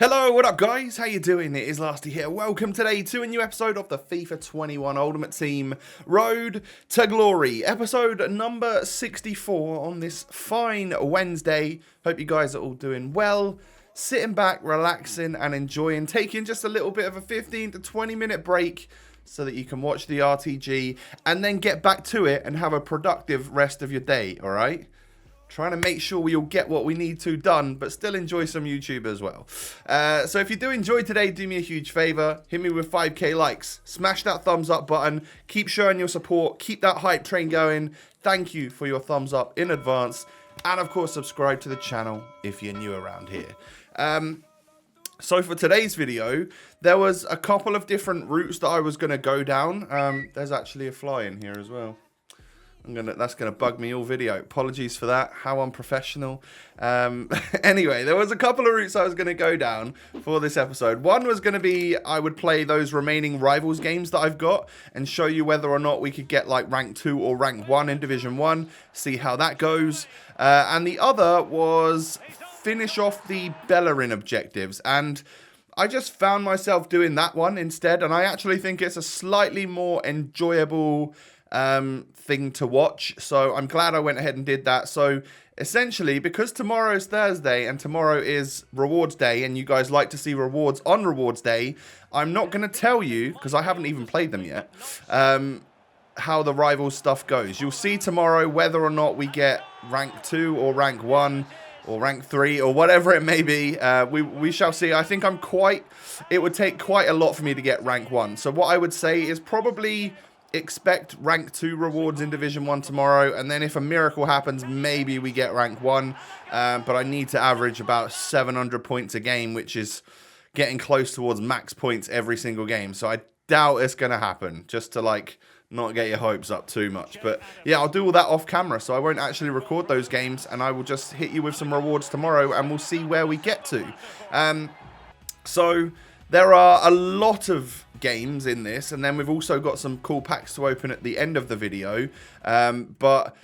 Hello, what up guys? How you doing? It is Lasty here. Welcome today to a new episode of the FIFA 21 Ultimate Team Road to Glory. Episode number 64 on this fine Wednesday. Hope you guys are all doing well. Sitting back, relaxing and enjoying. Taking just a little bit of a 15 to 20 minute break so that you can watch the RTG and then get back to it and have a productive rest of your day, alright? Trying to make sure we all get what we need to done, but still enjoy some YouTube as well. So if you do enjoy today, do me a huge favor. Hit me with 5k likes. Smash that thumbs up button. Keep showing your support. Keep that hype train going. Thank you for your thumbs up in advance. And of course, subscribe to the channel if you're new around here. So for today's video, there was a couple of different routes that I was going to go down. There's actually a fly in here as well. That's gonna bug me all video. Apologies for that. How unprofessional. Anyway, there was a couple of routes I was gonna go down for this episode. One was gonna be I would play those remaining Rivals games that I've got and show you whether or not we could get like rank 2 or rank 1 in Division 1. See how that goes. And the other was finish off the Bellerin Objectives. And I just found myself doing that one instead. And I actually think it's a slightly more enjoyable thing to watch, so I'm glad I went ahead and did that. So essentially, because tomorrow's Thursday and tomorrow is rewards day and you guys like to see rewards on rewards day, I'm not going to tell you, because I haven't even played them yet, how the Rivals stuff goes. You'll see tomorrow whether or not we get rank 2 or rank 1 or rank 3 or whatever it may be. We shall see. I think it would take quite a lot for me to get rank 1. So what I would say is probably expect rank 2 rewards in Division 1 tomorrow, and then if a miracle happens, maybe we get rank 1, but I need to average about 700 points a game, which is getting close towards max points every single game, so I doubt it's going to happen, just to like not get your hopes up too much. But yeah, I'll do all that off camera, so I won't actually record those games, and I will just hit you with some rewards tomorrow, and we'll see where we get to. So there are a lot of games in this, and then we've also got some cool packs to open at the end of the video, but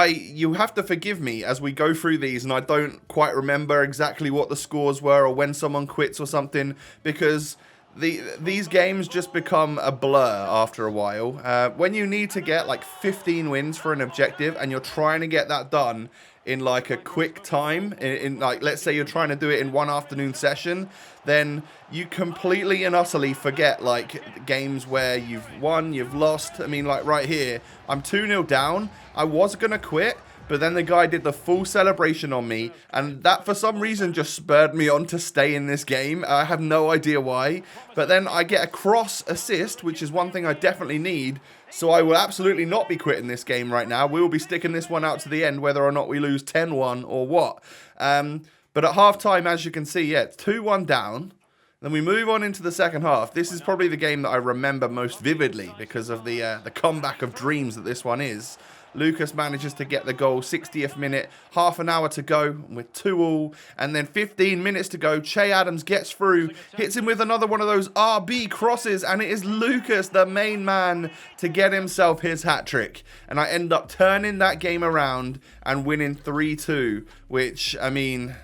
you have to forgive me as we go through these, and I don't quite remember exactly what the scores were or when someone quits or something, because these games just become a blur after a while. When you need to get like 15 wins for an objective and you're trying to get that done in like a quick time, in like, let's say you're trying to do it in one afternoon session, then you completely and utterly forget like games where you've won, you've lost. I mean, like right here, I'm 2-0 down. I was gonna quit, but then the guy did the full celebration on me, and that for some reason just spurred me on to stay in this game. I have no idea why, but then I get a cross assist, which is one thing I definitely need, so I will absolutely not be quitting this game right now. We will be sticking this one out to the end, whether or not we lose 10-1 or what. But at half-time, as you can see, yeah, it's 2-1 down. Then we move on into the second half. This is probably the game that I remember most vividly because of the comeback of dreams that this one is. Lucas manages to get the goal, 60th minute, half an hour to go with 2-2, and then 15 minutes to go. Che Adams gets through, hits him with another one of those RB crosses, and it is Lucas, the main man, to get himself his hat-trick. And I end up turning that game around and winning 3-2, which, I mean,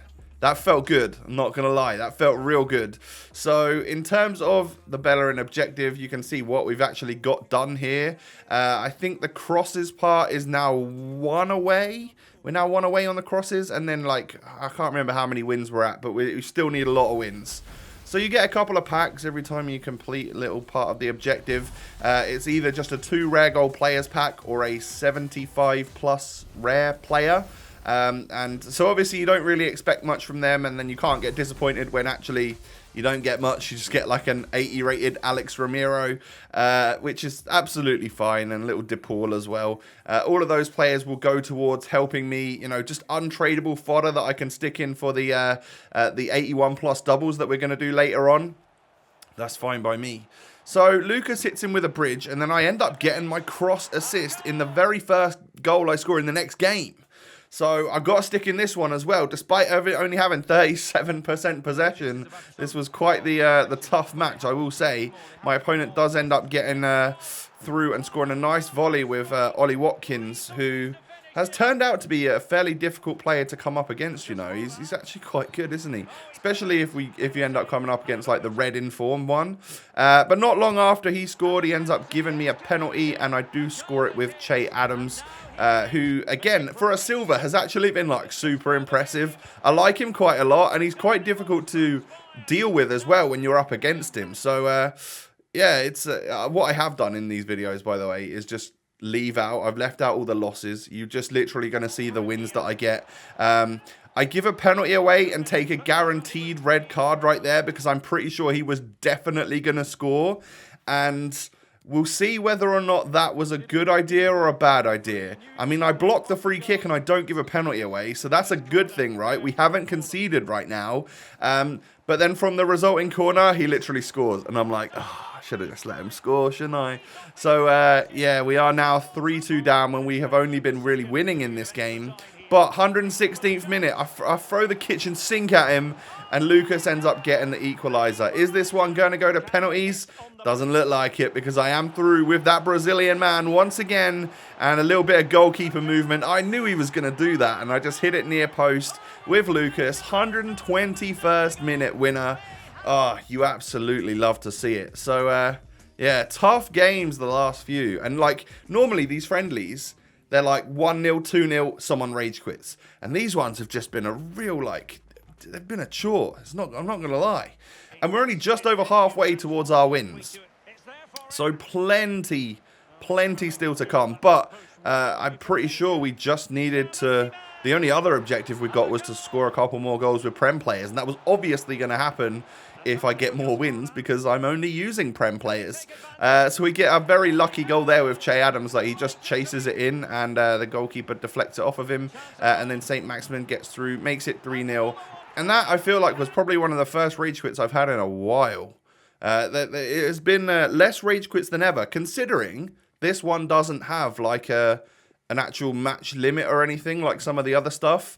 that felt good. I'm not going to lie. That felt real good. So in terms of the Bellerin Objective, you can see what we've actually got done here. I think the crosses part is now 1 away. We're now 1 away on the crosses. And then, like, I can't remember how many wins we're at, but we still need a lot of wins. So you get a couple of packs every time you complete a little part of the objective. It's either just a 2 rare gold players pack or a 75 plus rare player. And so obviously you don't really expect much from them, and then you can't get disappointed when actually you don't get much. You just get like an 80 rated Alex Ramiro, which is absolutely fine, and a little DePaul as well. All of those players will go towards helping me, you know, just untradeable fodder that I can stick in for the 81 plus doubles that we're going to do later on. That's fine by me. So Lucas hits him with a bridge, and then I end up getting my cross assist in the very first goal I score in the next game. So I've got to stick in this one as well. Despite only having 37% possession, this was quite the tough match, I will say. My opponent does end up getting through and scoring a nice volley with Ollie Watkins, who has turned out to be a fairly difficult player to come up against, you know. He's actually quite good, isn't he? Especially if you end up coming up against, like, the red informed one. But not long after he scored, he ends up giving me a penalty, and I do score it with Che Adams, who, again, for a silver, has actually been, like, super impressive. I like him quite a lot, and he's quite difficult to deal with as well when you're up against him. So, yeah, it's what I have done in these videos, by the way, is just leave out. I've left out all the losses. You're just literally going to see the wins that I get. I give a penalty away and take a guaranteed red card right there because I'm pretty sure he was definitely going to score. And we'll see whether or not that was a good idea or a bad idea. I mean, I block the free kick and I don't give a penalty away, so that's a good thing, right? We haven't conceded right now. But then from the resulting corner, he literally scores. And I'm like, oh, I should have just let him score, shouldn't I? So, yeah, we are now 3-2 down when we have only been really winning in this game. But 116th minute, I throw the kitchen sink at him, and Lucas ends up getting the equaliser. Is this one going to go to penalties? Doesn't look like it, because I am through with that Brazilian man once again, and a little bit of goalkeeper movement. I knew he was going to do that, and I just hit it near post with Lucas. 121st minute winner. Oh, you absolutely love to see it. So, yeah, tough games the last few. And, like, normally these friendlies, they're like 1-0, 2-0, someone rage quits. And these ones have just been a real, like, they've been a chore. I'm not going to lie. And we're only just over halfway towards our wins. So plenty still to come. But I'm pretty sure we just needed to... The only other objective we got was to score a couple more goals with Prem players. And that was obviously going to happen if I get more wins, because I'm only using Prem players. So we get a very lucky goal there with Che Adams. Like, he just chases it in, and the goalkeeper deflects it off of him. And then St. Maximin gets through, makes it 3-0. And that, I feel like, was probably one of the first rage quits I've had in a while. It has been less rage quits than ever, considering this one doesn't have, like, an actual match limit or anything like some of the other stuff.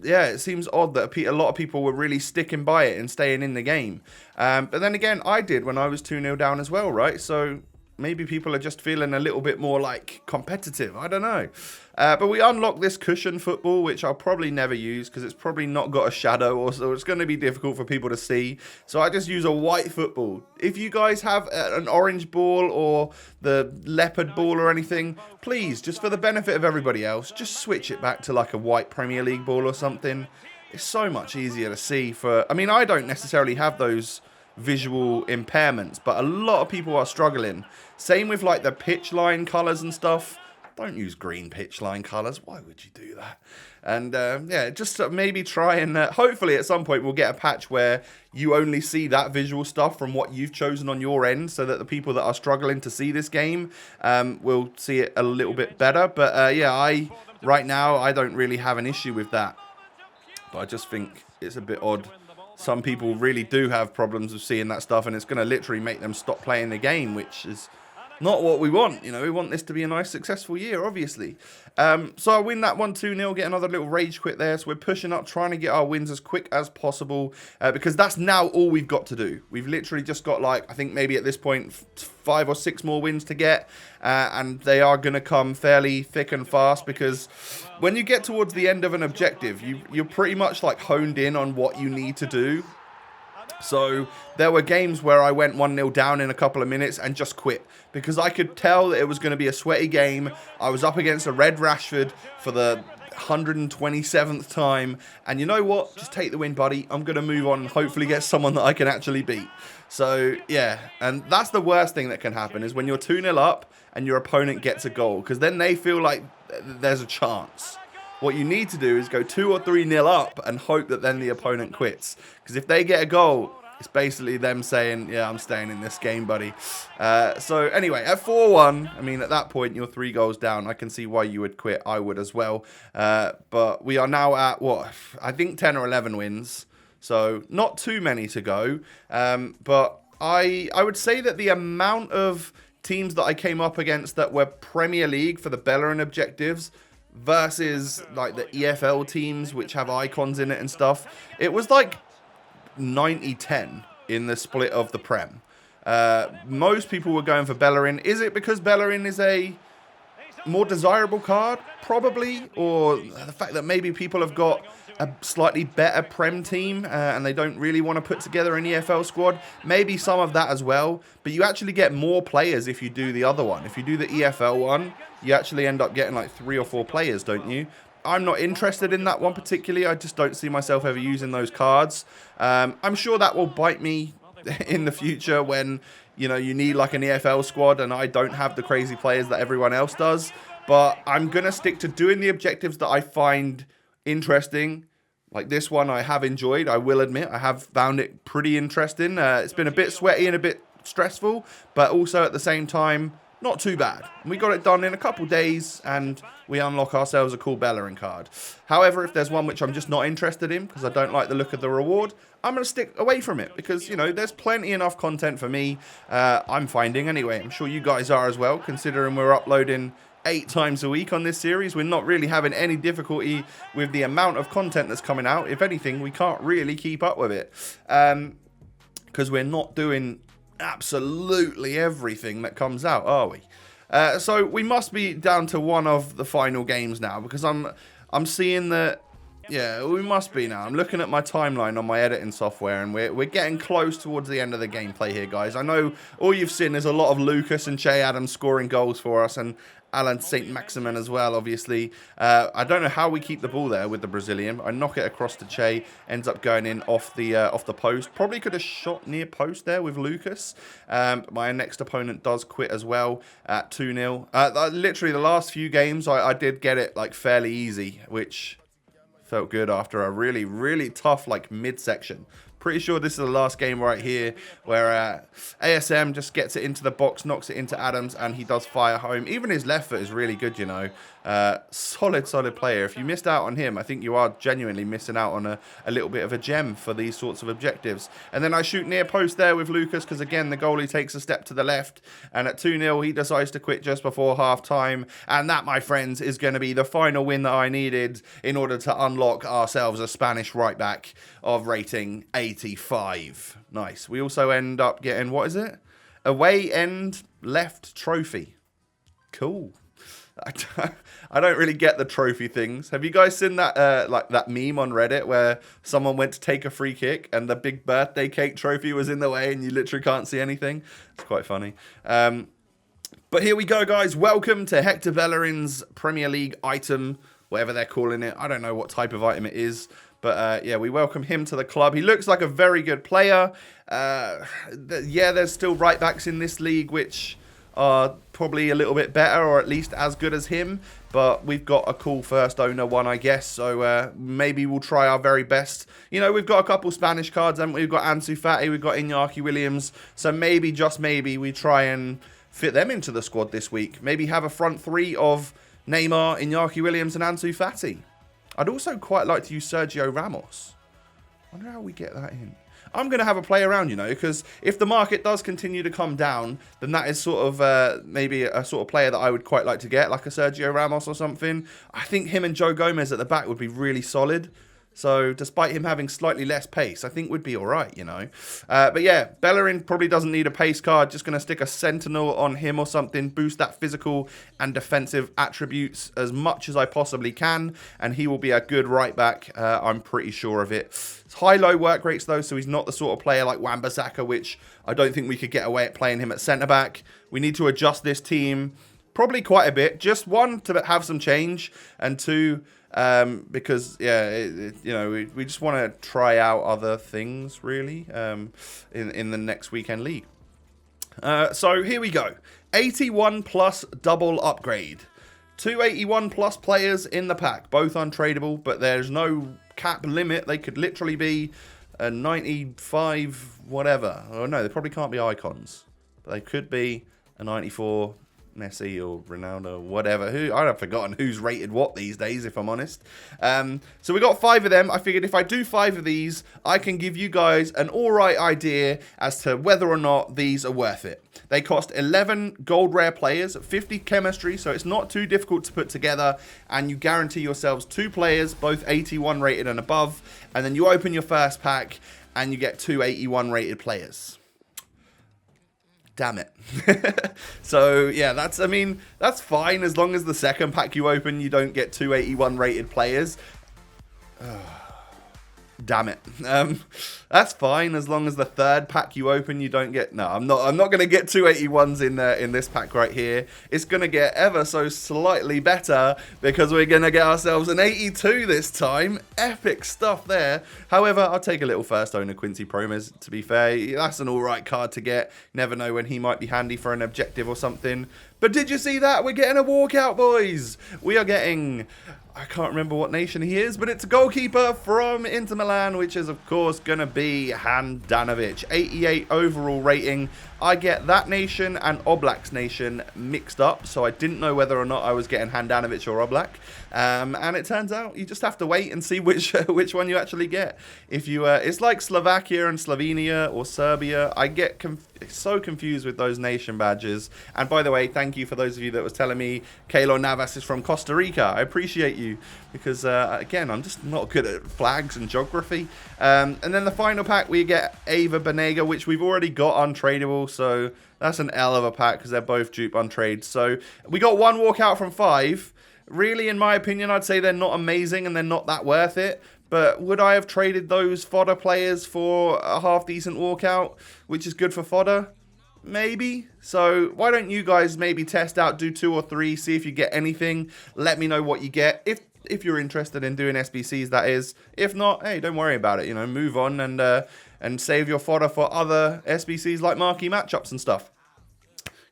Yeah, it seems odd that a lot of people were really sticking by it and staying in the game. But then again, I did when I was 2-0 down as well, right? So maybe people are just feeling a little bit more, like, competitive. I don't know. But we unlocked this cushion football, which I'll probably never use because it's probably not got a shadow, or so it's going to be difficult for people to see. So I just use a white football. If you guys have an orange ball or the leopard ball or anything, please, just for the benefit of everybody else, just switch it back to like a white Premier League ball or something. It's so much easier to see for... I mean, I don't necessarily have those visual impairments, but a lot of people are struggling. Same with like the pitch line colours and stuff. Don't use green pitch line colours. Why would you do that? And yeah, just maybe try and hopefully at some point we'll get a patch where you only see that visual stuff from what you've chosen on your end, so that the people that are struggling to see this game will see it a little bit better. But yeah, right now I don't really have an issue with that. But I just think it's a bit odd. Some people really do have problems with seeing that stuff, and it's going to literally make them stop playing the game, which is not what we want. You know, we want this to be a nice, successful year, obviously. So I win that 1-2-0, get another little rage quit there. So we're pushing up, trying to get our wins as quick as possible, because that's now all we've got to do. We've literally just got, like, I think maybe at this point 5 or 6 more wins to get, and they are going to come fairly thick and fast, because when you get towards the end of an objective, you're pretty much like honed in on what you need to do. So there were games where I went 1-0 down in a couple of minutes and just quit, because I could tell that it was going to be a sweaty game. I was up against a red Rashford for the 127th time, and you know what? Just take the win, buddy. I'm going to move on and hopefully get someone that I can actually beat. So yeah, and that's the worst thing that can happen, is when you're 2-0 up and your opponent gets a goal, because then they feel like there's a chance. What you need to do is go 2 or 3-0 up and hope that then the opponent quits. Because if they get a goal, it's basically them saying, yeah, I'm staying in this game, buddy. So anyway, at 4-1, I mean, at that point, you're 3 goals down. I can see why you would quit. I would as well. But we are now at, what, I think 10 or 11 wins. So not too many to go. But I would say that the amount of teams that I came up against that were Premier League for the Bellerin Objectives versus like the EFL teams which have icons in it and stuff, it was like 90-10 in the split of the Prem. Most people were going for Bellerin. Is it because Bellerin is a more desirable card, probably, or the fact that maybe people have got a slightly better Prem team and they don't really want to put together an EFL squad. Maybe some of that as well, but you actually get more players if you do the other one. If you do the EFL one, you actually end up getting like 3 or 4 players, don't you? I'm not interested in that one particularly. I just don't see myself ever using those cards. I'm sure that will bite me in the future when, you know, you need like an EFL squad and I don't have the crazy players that everyone else does. But I'm going to stick to doing the objectives that I find interesting. Like this one I have enjoyed, I will admit. I have found it pretty interesting. It's been a bit sweaty and a bit stressful, but also at the same time, not too bad. We got it done in a couple days and we unlock ourselves a cool Bellerin card. However, if there's one which I'm just not interested in because I don't like the look of the reward, I'm going to stick away from it because, you know, there's plenty enough content for me, I'm finding anyway. I'm sure you guys are as well, considering we're uploading 8 times a week on this series. We're not really having any difficulty with the amount of content that's coming out. If anything, we can't really keep up with it because we're not doing absolutely everything that comes out, are we? So we must be down to one of the final games now because I'm seeing that. Yeah, we must be now. I'm looking at my timeline on my editing software, and we're getting close towards the end of the gameplay here, guys. I know all you've seen is a lot of Lucas and Che Adams scoring goals for us, and Alan St. Maximin as well, obviously. I don't know how we keep the ball there with the Brazilian. I knock it across to Che, ends up going in off the post. Probably could have shot near post there with Lucas. My next opponent does quit as well at 2-0. Literally, the last few games, I did get it like fairly easy, which felt good after a really, really tough like midsection. Pretty sure this is the last game right here where ASM just gets it into the box, knocks it into Adams, and he does fire home. Even his left foot is really good, you know. Solid player. If you missed out on him, I think you are genuinely missing out on a little bit of a gem for these sorts of objectives. And then I shoot near post there with Lucas because, again, the goalie takes a step to the left. And at 2-0, he decides to quit just before half-time. And that, my friends, is going to be the final win that I needed in order to unlock ourselves a Spanish right-back of rating 85. Nice. We also end up getting, what is it? Away end left trophy. Cool. I don't really get the trophy things. Have you guys seen that like that meme on Reddit where someone went to take a free kick and the big birthday cake trophy was in the way and you literally can't see anything? It's quite funny. But here we go, guys. Welcome to Hector Bellerin's Premier League item, whatever they're calling it. I don't know what type of item it is. But, yeah, we welcome him to the club. He looks like a very good player. Yeah, there's still right-backs in this league which are probably a little bit better or at least as good as him. But we've got a cool first owner one, I guess. So maybe we'll try our very best. You know, we've got a couple Spanish cards, haven't we? We've got Ansu Fati, we've got Iñaki Williams. So maybe, just maybe, we try and fit them into the squad this week. Maybe have a front three of Neymar, Iñaki Williams and Ansu Fati. I'd also quite like to use Sergio Ramos. I wonder how we get that in. I'm going to have a play around, you know, because if the market does continue to come down, then that is sort of maybe a sort of player that I would quite like to get, like a Sergio Ramos or something. I think him and Joe Gomez at the back would be really solid. So, despite him having slightly less pace, I think would be all right, you know. But yeah, Bellerin probably doesn't need a pace card. Just going to stick a Sentinel on him or something. Boost that physical and defensive attributes as much as I possibly can. And he will be a good right back. I'm pretty sure of it. It's high-low work rates, though, so he's not the sort of player like Wan-Bissaka, which I don't think we could get away at playing him at centre-back. We need to adjust this team probably quite a bit. Just one, to have some change, and two, because, yeah, you know, we just want to try out other things, really, in the next weekend league. So here we go. 81 plus double upgrade. 2 81 plus players in the pack, both untradeable, but there's no cap limit. They could literally be a 95 whatever. Oh, no, they probably can't be icons, but they could be a 94 Messi or Ronaldo, whatever. I've forgotten who's rated what these days, if I'm honest. So we got 5 of them. I figured if I do 5 of these, I can give you guys an alright idea as to whether or not these are worth it. They cost 11 gold rare players, 50 chemistry, so it's not too difficult to put together, and you guarantee yourselves 2 players, both 81 rated and above, and then you open your first pack and you get 2 81 rated players. Damn it. So, yeah, I mean, that's fine as long as the second pack you open, you don't get 281 rated players. Damn it. That's fine as long as the third pack you open you don't get. No, I'm not going to get 281s in this pack right here. It's going to get ever so slightly better because we're going to get ourselves an 82 this time. Epic stuff there. However, I'll take a little first owner Quincy Promes, to be fair. That's an alright card to get. Never know when he might be handy for an objective or something. But did you see that? We're getting a walkout, boys. We are getting, I can't remember what nation he is, but it's a goalkeeper from Inter Milan, which is, of course, going to be Handanovic. 88 overall rating. I get that nation and Oblak's nation mixed up, so I didn't know whether or not I was getting Handanovic or Oblak. And it turns out you just have to wait and see which one you actually get. If you, it's like Slovakia and Slovenia or Serbia. I get so confused with those nation badges. And by the way, thank you for those of you that was telling me Keylor Navas is from Costa Rica. I appreciate you because, again, I'm just not good at flags and geography. And then the final pack, we get Ava Banega, which we've already got untradeable. So that's an L of a pack because they're both dupe untrade. So we got one walkout from 5. Really, in my opinion, I'd say they're not amazing and they're not that worth it. But would I have traded those fodder players for a half-decent walkout, which is good for fodder? Maybe. So why don't you guys maybe test out, do 2 or 3, see if you get anything. Let me know what you get. If you're interested in doing SBCs, that is. If not, hey, don't worry about it. You know, move on and save your fodder for other SBCs like marquee matchups and stuff.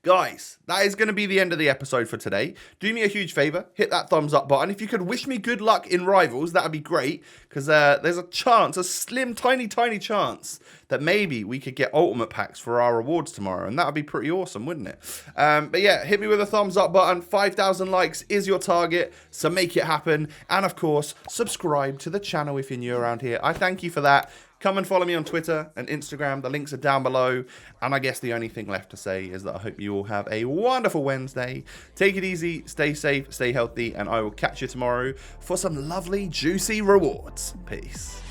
Guys, that is going to be the end of the episode for today. Do me a huge favor, hit that thumbs up button. If you could wish me good luck in Rivals, that would be great. Because there's a chance, a slim, tiny chance, that maybe we could get ultimate packs for our rewards tomorrow. And that would be pretty awesome, wouldn't it? But yeah, hit me with a thumbs up button. 5,000 likes is your target, so make it happen. And of course, subscribe to the channel if you're new around here. I thank you for that. Come and follow me on Twitter and Instagram. The links are down below. And I guess the only thing left to say is that I hope you all have a wonderful Wednesday. Take it easy, stay safe, stay healthy, and I will catch you tomorrow for some lovely, juicy rewards. Peace.